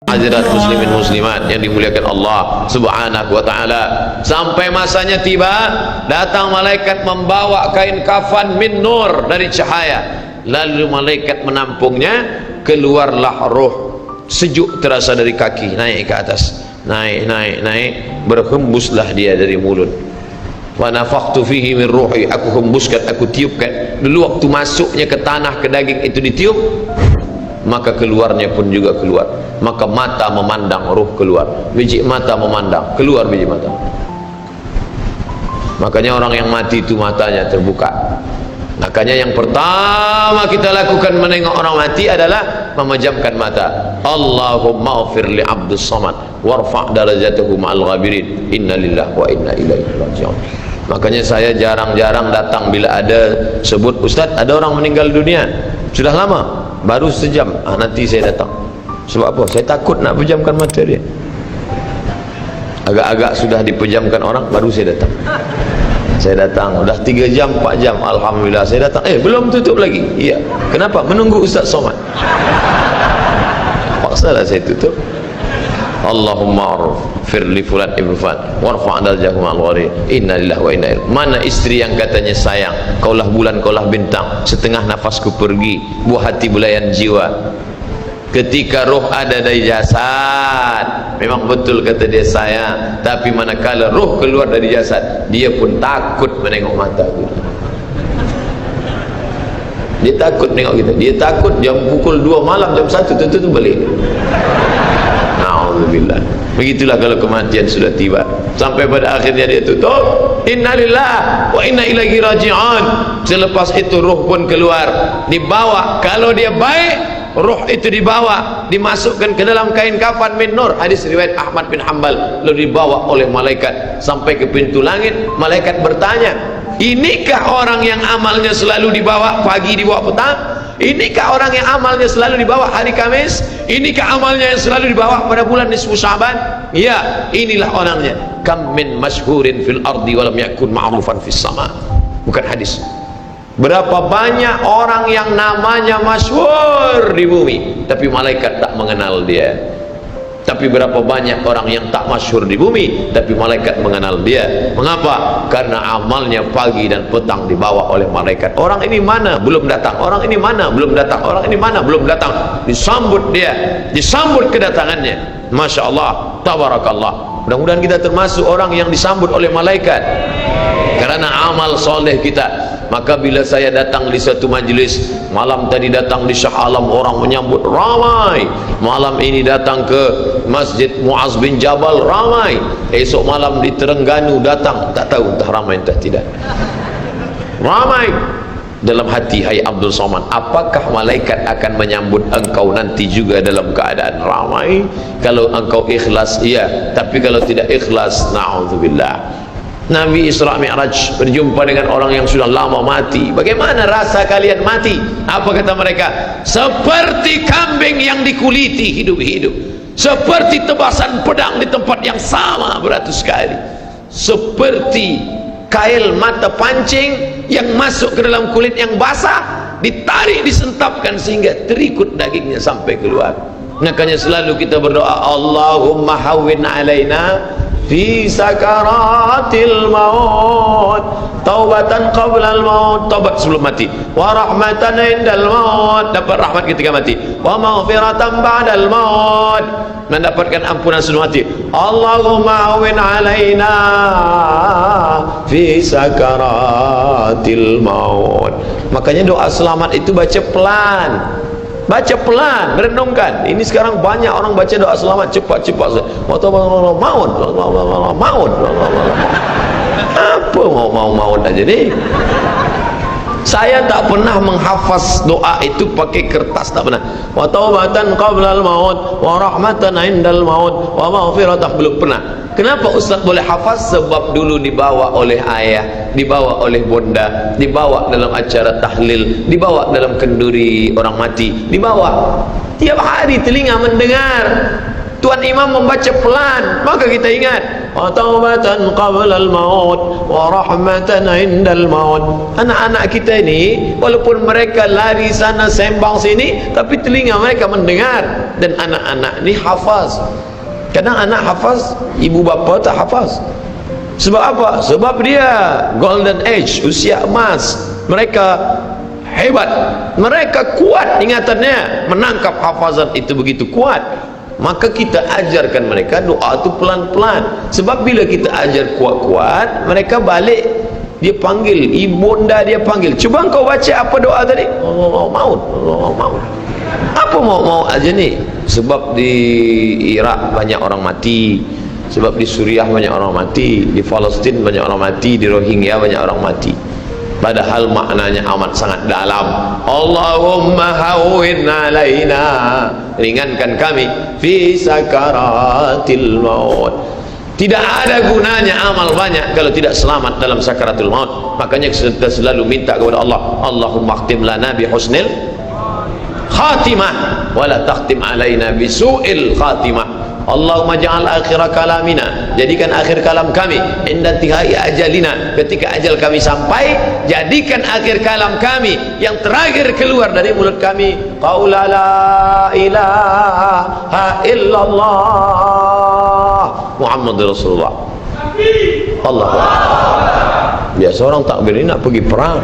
Hadirat muslimin muslimat yang dimuliakan Allah subhanahu wa ta'ala, sampai masanya tiba, datang malaikat membawa kain kafan min nur, dari cahaya, lalu malaikat menampungnya, keluarlah roh, sejuk terasa dari kaki naik ke atas, naik, berhembuslah dia dari mulut. Wa nafakhtu fihi min ruhi, aku hembuskan, aku tiupkan. Dulu waktu masuknya ke tanah, ke daging itu ditiup, maka keluarnya pun juga keluar. Maka mata memandang, ruh keluar, biji mata memandang, keluar biji mata. Makanya orang yang mati itu matanya terbuka. Makanya yang pertama kita lakukan menengok orang mati adalah memejamkan mata. Allahumma ighfir li abdus samad warfa' darajatahu ma'al ghabirin, inna lillahi wa inna ilaihi raji'un. Makanya saya jarang-jarang datang bila ada sebut, Ustaz ada orang meninggal dunia, sudah lama, baru sejam, nanti saya datang. Sebab apa? Saya takut nak pejamkan mata dia. Agak-agak sudah dipejamkan orang, baru saya datang. Saya datang, udah 3 jam, 4 jam, alhamdulillah saya datang. Belum tutup lagi. Iya. Kenapa? Menunggu Ustaz Somad. Paksalah saya tutup. Allahumma ighfir li fulan ibn fulan warfa' darajatahu ma'al ghabirin, inna lillahi wa inna ilaihi. Mana istri yang katanya sayang, kaulah bulan, kaulah bintang, setengah nafasku pergi, buah hati belayan jiwa. Ketika roh ada dari jasad, memang betul kata dia sayang, tapi manakala roh keluar dari jasad, dia pun takut menengok mata kita. Dia takut menengok kita. Dia takut jam pukul 2 malam, jam 1 tutup balik. Na'udzubillah. Begitulah kalau kematian sudah tiba. Sampai pada akhirnya dia tutup, innalillahi wa inna ilaihi raji'un. Selepas itu roh pun keluar, dibawa. Kalau dia baik, roh itu dibawa, dimasukkan ke dalam kain kafan min nur, hadis riwayat Ahmad bin Hanbal. Lalu dibawa oleh malaikat sampai ke pintu langit. Malaikat bertanya, inikah orang yang amalnya selalu dibawa pagi, dibawa petang? Inikah orang yang amalnya selalu dibawa hari Kamis? Inikah amalnya yang selalu dibawa pada bulan nisfu Sya'ban? Ya, inilah orangnya. Kam min masyhurin fil ardi walam yakun ma'rufan fis sama. Bukan hadis. Berapa banyak orang yang namanya masyhur di bumi, tapi malaikat tak mengenal dia. Tapi berapa banyak orang yang tak masyhur di bumi, tapi malaikat mengenal dia. Mengapa? Karena amalnya pagi dan petang dibawa oleh malaikat. Orang ini mana? Belum datang. Orang ini mana? Belum datang. Orang ini mana? Belum datang. Disambut dia, disambut kedatangannya. Masya Allah, tabarakallah. Mudah-mudahan kita termasuk orang yang disambut oleh malaikat karena amal soleh kita. Maka bila saya datang di satu majlis, malam tadi datang di Shah Alam, orang menyambut ramai. Malam ini datang ke Masjid Muaz bin Jabal, ramai. Esok malam di Terengganu datang, tak tahu entah ramai entah tidak. Ramai. Dalam hati, hai Abdul Somad, apakah malaikat akan menyambut engkau nanti juga dalam keadaan ramai? Kalau engkau ikhlas, iya. Tapi kalau tidak ikhlas, na'udzubillah. Nabi Isra Mi'raj berjumpa dengan orang yang sudah lama mati. Bagaimana rasa kalian mati? Apa kata mereka? Seperti kambing yang dikuliti hidup-hidup, seperti tebasan pedang di tempat yang sama beratus kali, seperti kail mata pancing yang masuk ke dalam kulit yang basah, ditarik, disentapkan sehingga terikut dagingnya sampai keluar. Makanya selalu kita berdoa, Allahumma hawwin alaina fi sakaratil maut, taubatan qabla al maut, taubat sebelum mati, wa rahmatan indal maut, dapat rahmat ketika mati, wa maghfiratan ba'dal maut, mendapatkan ampunan sebelum mati. Allahumma awin alaina fi sakaratil maut. Makanya doa selamat itu baca pelan. Baca pelan, merenungkan. Ini sekarang banyak orang baca doa selamat cepat-cepat. Maut. Apa maut aja nih? Saya tak pernah menghafaz doa itu pakai kertas, tak pernah. Wa taubatan qablal maut, wa rahmatan indal maut, wa maghfiratan, belum pernah. Kenapa Ustaz boleh hafaz? Sebab dulu dibawa oleh ayah, dibawa oleh bunda, dibawa dalam acara tahlil, dibawa dalam kenduri orang mati, dibawa. Tiap hari telinga mendengar Tuan Imam membaca pelan, maka kita ingat, wa taubatan qablal maut wa rahmatan indal maut. Anak-anak kita ini walaupun mereka lari sana sembang sini, tapi telinga mereka mendengar. dan anak-anak ni hafaz. Kadang anak hafaz, ibu bapa tak hafaz. Sebab apa? Sebab dia golden age, usia emas. Mereka hebat, mereka kuat ingatannya, menangkap hafazan itu begitu kuat. Maka kita ajarkan mereka doa itu pelan-pelan. Sebab bila kita ajar kuat-kuat, mereka balik, dia panggil ibunda, dia panggil, cuba kau baca apa doa tadi? Allah maut, Allah maut. Apa mau aja ni? Sebab di Iraq banyak orang mati, sebab di Suriah banyak orang mati, di Palestin banyak orang mati, di Rohingya banyak orang mati. Padahal maknanya amat sangat dalam. Allahumma hawwin alaina, ringankan kami fi sakaratil maut. Tidak ada gunanya amal banyak kalau tidak selamat dalam sakaratul maut. Makanya kita selalu minta kepada Allah, Allahumma khtim lana bi husnil khatimah wa la takhtim alaina bi su'il khatimah. Allahumma ja'al akhir kalamina, jadikan akhir kalam kami inda tihai ajalina, ketika ajal kami sampai, jadikan akhir kalam kami yang terakhir keluar dari mulut kami qaula la ilaha illallah Muhammadur Rasulullah. Allah. Biasa orang takbir ini nak pergi perang.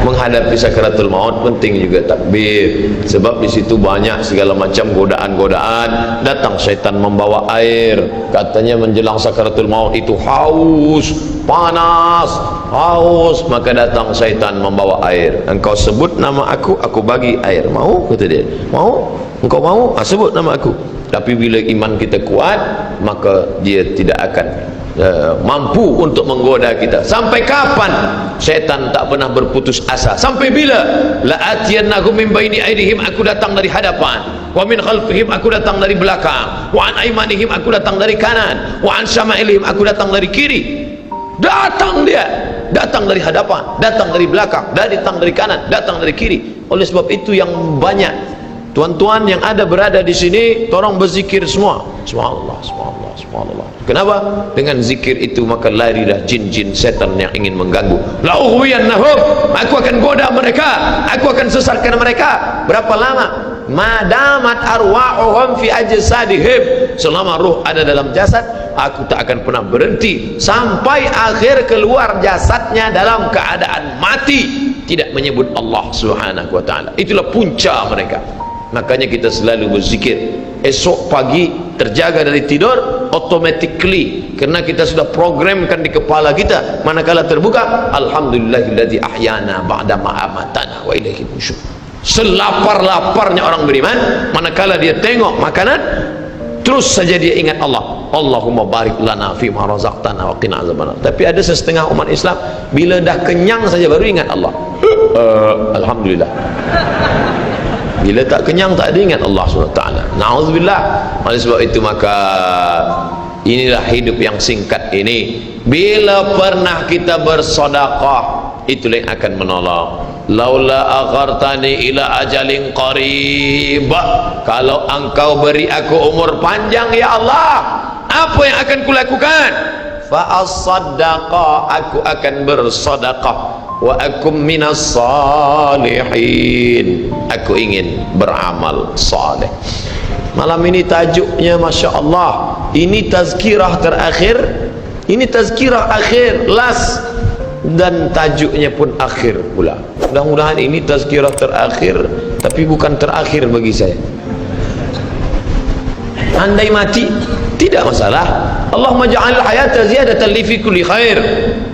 Menghadapi sakaratul maut penting juga takbir, sebab di situ banyak segala macam godaan-godaan. Datang syaitan membawa air, katanya menjelang sakaratul maut itu haus, panas, haus, maka datang syaitan membawa air. Engkau sebut nama aku bagi air. Mau? Kata dia. Mau? Engkau mau? Sebut nama aku. Tapi bila iman kita kuat, maka dia tidak akan mampu untuk menggoda kita. Sampai kapan syaitan tak pernah berputus asa? Sampai bila? La'atiyannahum min baini aydihim, aku datang dari hadapan, wa min khalfihim, aku datang dari belakang, wa an aymanihim, aku datang dari kanan, wa an syama'ilihim, aku datang dari kiri. Datang dia, datang dari hadapan, datang dari belakang, datang dari kanan, datang dari kiri. Oleh sebab itu yang banyak tuan-tuan yang ada berada di sini, tolong berzikir semua. Subhanallah, subhanallah, subhanallah. Kenapa? Dengan zikir itu maka larilah jin-jin setan yang ingin mengganggu. La ughwiyannahum, aku akan goda mereka, aku akan sesatkan mereka. Berapa lama? Madamat arwahuhum fi ajsadihim, selama ruh ada dalam jasad, aku tak akan pernah berhenti sampai akhir keluar jasadnya dalam keadaan mati, tidak menyebut Allah Subhanahu wa taala. Itulah punca mereka. Makanya kita selalu berzikir esok pagi, terjaga dari tidur automatically, karena kita sudah programkan di kepala kita, manakala terbuka, alhamdulillahilladzi ahyana ba'da ma amatana wa ilaihi nusyur. Selapar-laparnya orang beriman, manakala dia tengok makanan, terus saja dia ingat Allah. Allahumma barik lana fi ma razaqtana wa qina azabannar. Tapi ada setengah umat Islam, bila dah kenyang saja baru ingat Allah. Alhamdulillah. Bila tak kenyang tak ada ingat Allah SWT. Na'udzubillah. Oleh sebab itu maka inilah hidup yang singkat ini. Bila pernah kita bersedekah, itulah yang akan menolong. Laula akhartani ila ajalin qarib, kalau engkau beri aku umur panjang ya Allah, apa yang akan kulakukan? Fa as-saddaqa, aku akan bersedekah. Wa akum minas salihin, aku ingin beramal saleh. Malam ini tajuknya Masya Allah, ini tazkirah terakhir, ini tazkirah akhir, last, dan tajuknya pun akhir pula. Mudah-mudahan ini tazkirah terakhir, tapi bukan terakhir bagi saya. Andai mati tidak masalah. Allahumma ja'al hayata ziyadatan li fi kulli khair.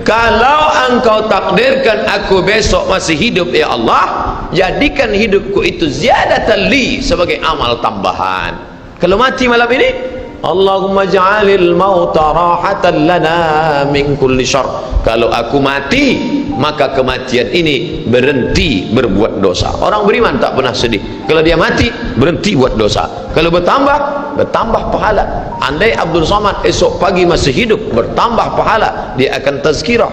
Kalau engkau takdirkan aku besok masih hidup ya Allah, jadikan hidupku itu ziyadatan li, sebagai amal tambahan. Kalau mati malam ini, Allahumma ja'alil mauta rahatan lana min kulli syarr. Kalau aku mati, maka kematian ini berhenti berbuat dosa. Orang beriman tak pernah sedih. Kalau dia mati, berhenti buat dosa. Kalau bertambah pahala. Andai Abdul Somad esok pagi masih hidup, bertambah pahala, dia akan tazkirah,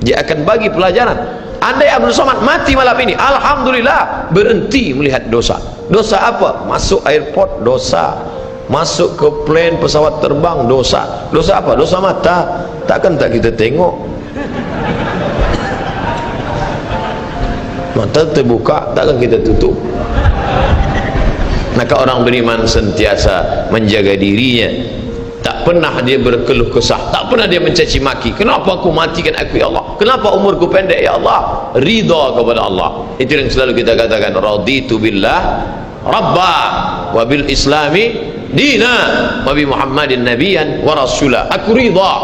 dia akan bagi pelajaran. Andai Abdul Somad mati malam ini, alhamdulillah, berhenti melihat dosa. Dosa apa? Masuk airport, dosa. Masuk ke plane pesawat terbang, dosa. Dosa apa? Dosa mata. Takkan tak kita tengok? Mata terbuka, takkan kita tutup? Maka orang beriman sentiasa menjaga dirinya, tak pernah dia berkeluh kesah, tak pernah dia mencaci maki. Kenapa aku matikan aku ya Allah, kenapa umurku pendek ya Allah? Ridha kepada Allah. Itu yang selalu kita katakan, raditu billah rabba wa bil islami dina wa bi muhammadin nabiyan wa rasula. Aku ridha.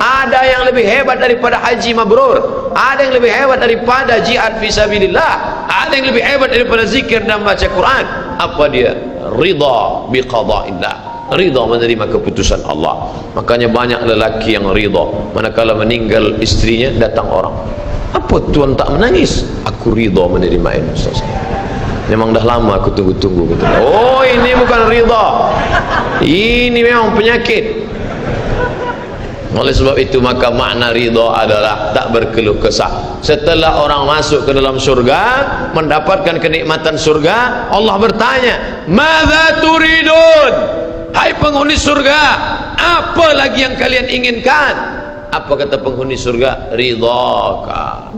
Ada yang lebih hebat daripada haji mabrur, ada yang lebih hebat daripada jihad fisabilillah, ada yang lebih hebat daripada zikir dan baca Quran. Apa dia? Ridha bi qada'illah, ridha menerima keputusan Allah. Makanya banyak lelaki yang ridha manakala meninggal istrinya, datang orang, apa tuan tak menangis? Aku ridha menerima ini Ustaz, memang dah lama aku tunggu-tunggu. Oh, ini bukan ridha, ini memang penyakit. Oleh sebab itu maka makna ridha adalah tak berkeluh kesah. Setelah orang masuk ke dalam surga, mendapatkan kenikmatan surga, Allah bertanya, "Madza turidun?" Hai penghuni surga, apa lagi yang kalian inginkan? Apa kata penghuni surga? Ridhaka.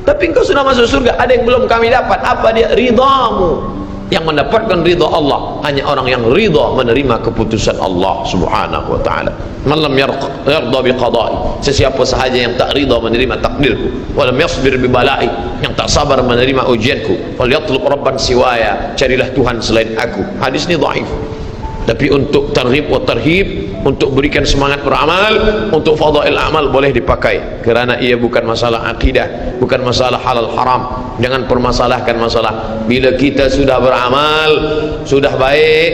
Tapi engkau sudah masuk surga, ada yang belum kami dapat. Apa dia? Ridhamu. Yang mendapatkan ridha Allah hanya orang yang ridha menerima keputusan Allah subhanahu wa ta'ala. Malam yarda biqada'i, sesiapa sahaja yang tak ridha menerima takdirku, walam yasbir bibalai, yang tak sabar menerima ujianku, falyatlub rabban siwaya, carilah Tuhan selain aku. Hadis ini dhaif, tapi untuk targhib wa tarhib, untuk berikan semangat beramal, untuk fadail amal boleh dipakai, kerana ia bukan masalah akidah, bukan masalah halal haram. Jangan permasalahkan masalah. Bila kita sudah beramal, sudah baik,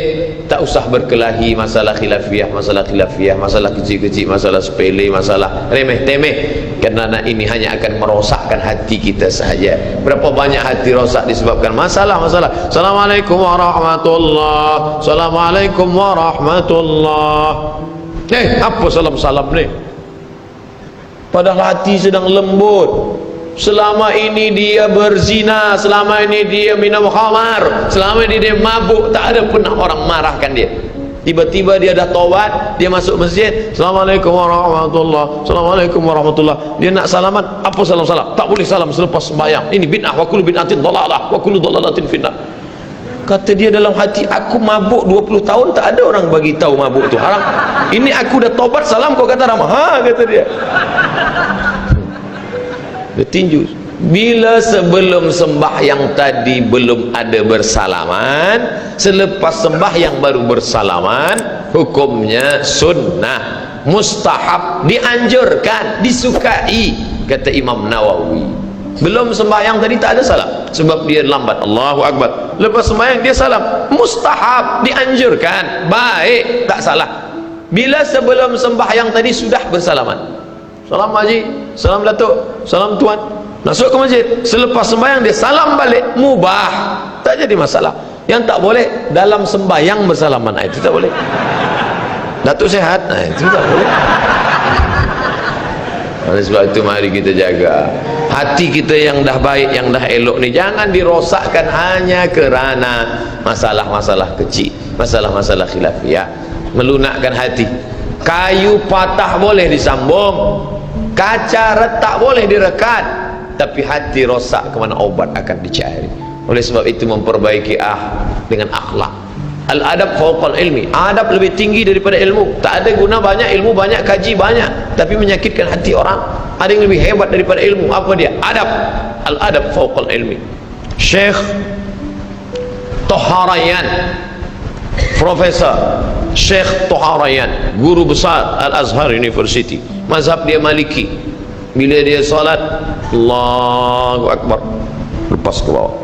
tak usah berkelahi masalah khilafiyah, masalah kecil-kecil, masalah sepele, masalah remeh-temeh, kerana ini hanya akan merosakkan hati kita sahaja. Berapa banyak hati rosak disebabkan masalah-masalah. Assalamualaikum warahmatullahi, Assalamualaikum warahmatullahi. Apa salam-salam ni? Padahal hati sedang lembut. Selama ini dia berzina, selama ini dia minum khamar, selama ini dia mabuk, tak ada pernah orang marahkan dia. Tiba-tiba dia dah taubat, dia masuk masjid, Assalamualaikum warahmatullahi, Assalamualaikum warahmatullahi. Dia nak salaman, apa salam-salam? Tak boleh salam selepas sembahyang. Ini bid'ah, wa kullu bid'atin dhalalah, wa kullu dhalalatin finnar. Kata dia dalam hati, aku mabuk 20 tahun, tak ada orang bagi tahu mabuk tu haram. Ini aku dah taubat, salam kau kata ramah. Ha, kata dia. Dia tinju. Bila sebelum sembahyang tadi belum ada bersalaman, selepas sembahyang baru bersalaman, hukumnya sunnah, mustahab, dianjurkan, disukai, kata Imam Nawawi. Belum sembahyang tadi tak ada salam, sebab dia lambat. Allahu Akbar. Lepas sembahyang dia salam, mustahab, dianjurkan, baik, tak salah. Bila sebelum sembahyang tadi sudah bersalaman, salam haji, salam datuk, salam tuan, masuk ke masjid, selepas sembahyang dia salam balik, mubah, tak jadi masalah. Yang tak boleh dalam sembahyang bersalaman, itu tak boleh. Datuk sehat, itu tak boleh. Oleh sebab itu mari kita jaga hati kita yang dah baik, yang dah elok ni, jangan dirosakkan hanya kerana masalah-masalah kecil, masalah-masalah khilafiyah, melunakkan hati. Kayu patah boleh disambung, kaca retak boleh direkat, tapi hati rosak, kemana obat akan dicari. Oleh sebab itu memperbaiki dengan akhlak. Al-adab fawqal ilmi, adab lebih tinggi daripada ilmu. Tak ada guna banyak ilmu, banyak kaji banyak, tapi menyakitkan hati orang. Ada yang lebih hebat daripada ilmu, apa dia? Adab. Al-adab fawqal ilmi. Syekh Toharayan, Profesor Syekh Toharayan, guru besar Al-Azhar University, mazhab dia Maliki. Bila dia salat, Allahu Akbar, lepas ke bawah.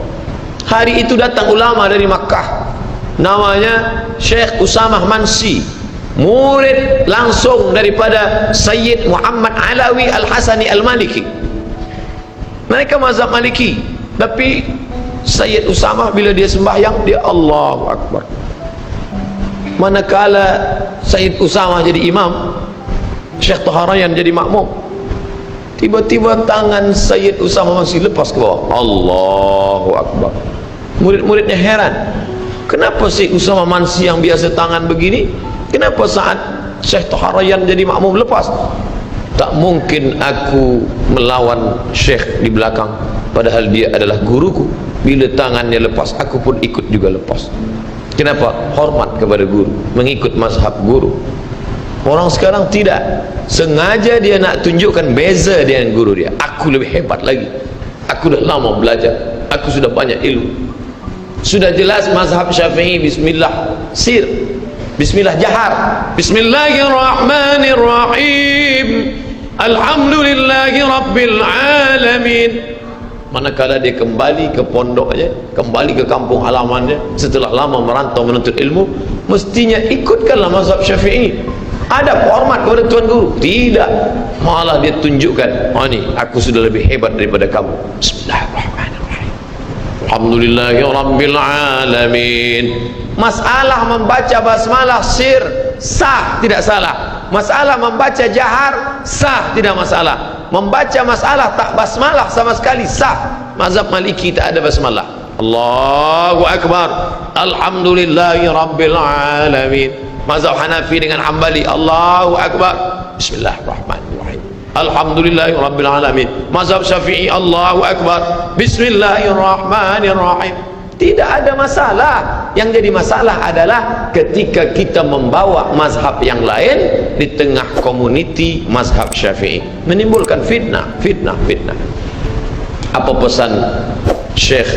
Hari itu datang ulama dari Makkah, namanya Syekh Usamah Mansi, murid langsung daripada Sayyid Muhammad Alawi Al-Hasani Al-Maliki. Mereka mazhab Maliki, tapi Sayyid Usamah bila dia sembahyang, dia Allahu Akbar. Manakala Sayyid Usamah jadi imam, Syekh Toharayan jadi makmum, tiba-tiba tangan Sayyid Usamah masih lepas ke bawah, Allahu Akbar. Murid-muridnya heran, kenapa Syekh Usamah Mansi yang biasa tangan begini, kenapa saat Syekh Toharayan jadi makmum lepas? Tak mungkin aku melawan Syekh di belakang, padahal dia adalah guruku. Bila tangannya lepas, aku pun ikut juga lepas. Kenapa? Hormat kepada guru, mengikut mazhab guru. Orang sekarang tidak, sengaja dia nak tunjukkan beza dengan guru dia. Aku lebih hebat lagi, aku dah lama belajar, aku sudah banyak ilmu. Sudah jelas mazhab Syafi'i bismillah sir, bismillah jahar, bismillahirrahmanirrahim, alhamdulillahi rabbil alamin. Manakala dia kembali ke pondoknya, kembali ke kampung halamannya setelah lama merantau menuntut ilmu, mestinya ikutkanlah mazhab Syafi'i. Ada hormat kepada tuan guru? Tidak, malah dia tunjukkan, oh ni aku sudah lebih hebat daripada kamu. Bismillahirrahmanirrahim, alhamdulillahi rabbil alamin. Masalah membaca basmalah sir sah, tidak salah. Masalah membaca jahar sah, tidak masalah. Membaca masalah tak basmalah sama sekali sah. Mazhab Maliki tak ada basmalah. Allahu Akbar, alhamdulillahi rabbil alamin. Mazhab Hanafi dengan Hambali, Allahu Akbar, bismillahirrahmanirrahim, alhamdulillahi rabbil alamin. Mazhab Syafi'i, Allahu Akbar, bismillahirrahmanirrahim. Tidak ada masalah. Yang jadi masalah adalah ketika kita membawa mazhab yang lain di tengah komuniti mazhab Syafi'i, menimbulkan fitnah. Apa pesan Syekh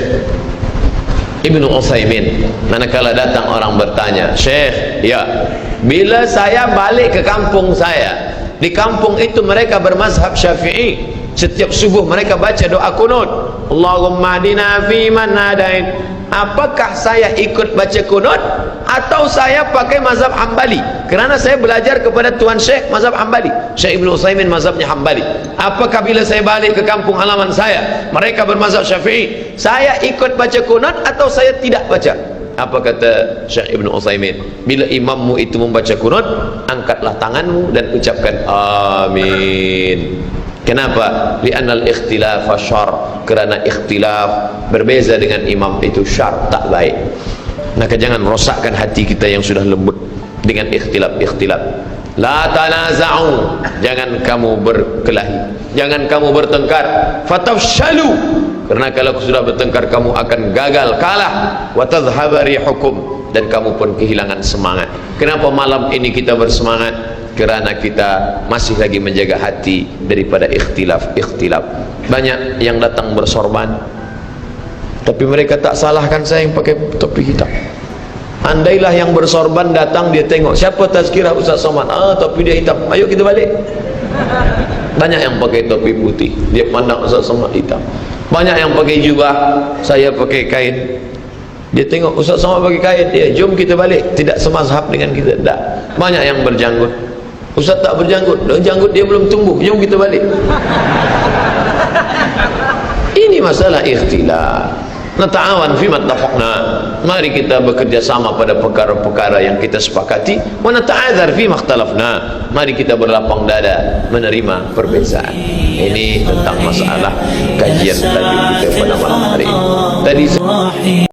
Ibnu Utsaimin manakala datang orang bertanya, Syekh, ya, bila saya balik ke kampung saya, di kampung itu mereka bermazhab Syafi'i, setiap subuh mereka baca doa kunut, Allahumma hadina fi man hadain. Apakah saya ikut baca kunut atau saya pakai mazhab Hambali? Kerana saya belajar kepada Tuan Syekh mazhab Hambali, Syekh Ibnu Utsaimin mazhabnya Hambali. Apakah bila saya balik ke kampung halaman saya, mereka bermazhab Syafi'i, saya ikut baca kunut atau saya tidak baca? Apa kata Syekh Ibnu Utsaimin? Bila imammu itu membaca kunut, angkatlah tanganmu dan ucapkan amin. Kenapa? Li'annal ikhtilaf syarr, kerana ikhtilaf berbeza dengan imam itu syarr, tak baik. Maka jangan merosakkan hati kita yang sudah lembut dengan ikhtilaf. La tanaza'u, jangan kamu berkelahi, jangan kamu bertengkar. Fatafshalu, kerana kalau sudah bertengkar kamu akan gagal, kalah. Wa tadhhaba rihukum, dan kamu pun kehilangan semangat. Kenapa malam ini kita bersemangat? Kerana kita masih lagi menjaga hati daripada ikhtilaf. Banyak yang datang bersorban, tapi mereka tak salahkan saya yang pakai topi hitam. Andailah yang bersorban datang, dia tengok siapa tazkirah Ustaz Somad, topi dia hitam, ayo kita balik. Banyak yang pakai topi putih, dia pandang Ustaz Somad hitam. Banyak yang pakai jubah, saya pakai kain, dia tengok Ustaz Somad pakai kain, ya jom kita balik. Tidak semazhab dengan kita, tak. Banyak yang berjanggut, Ustaz tak berjanggut, janggut dia belum tumbuh, jom kita balik. Ini masalah ikhtilaf. Nata'awan fi mattafaqna, mari kita bekerja sama pada perkara-perkara yang kita sepakati. Wa nata'adzar fi makhtalafna, mari kita berlapang dada menerima perbezaan. Ini tentang masalah kajian tajuk kita pada malam hari ini. Tadi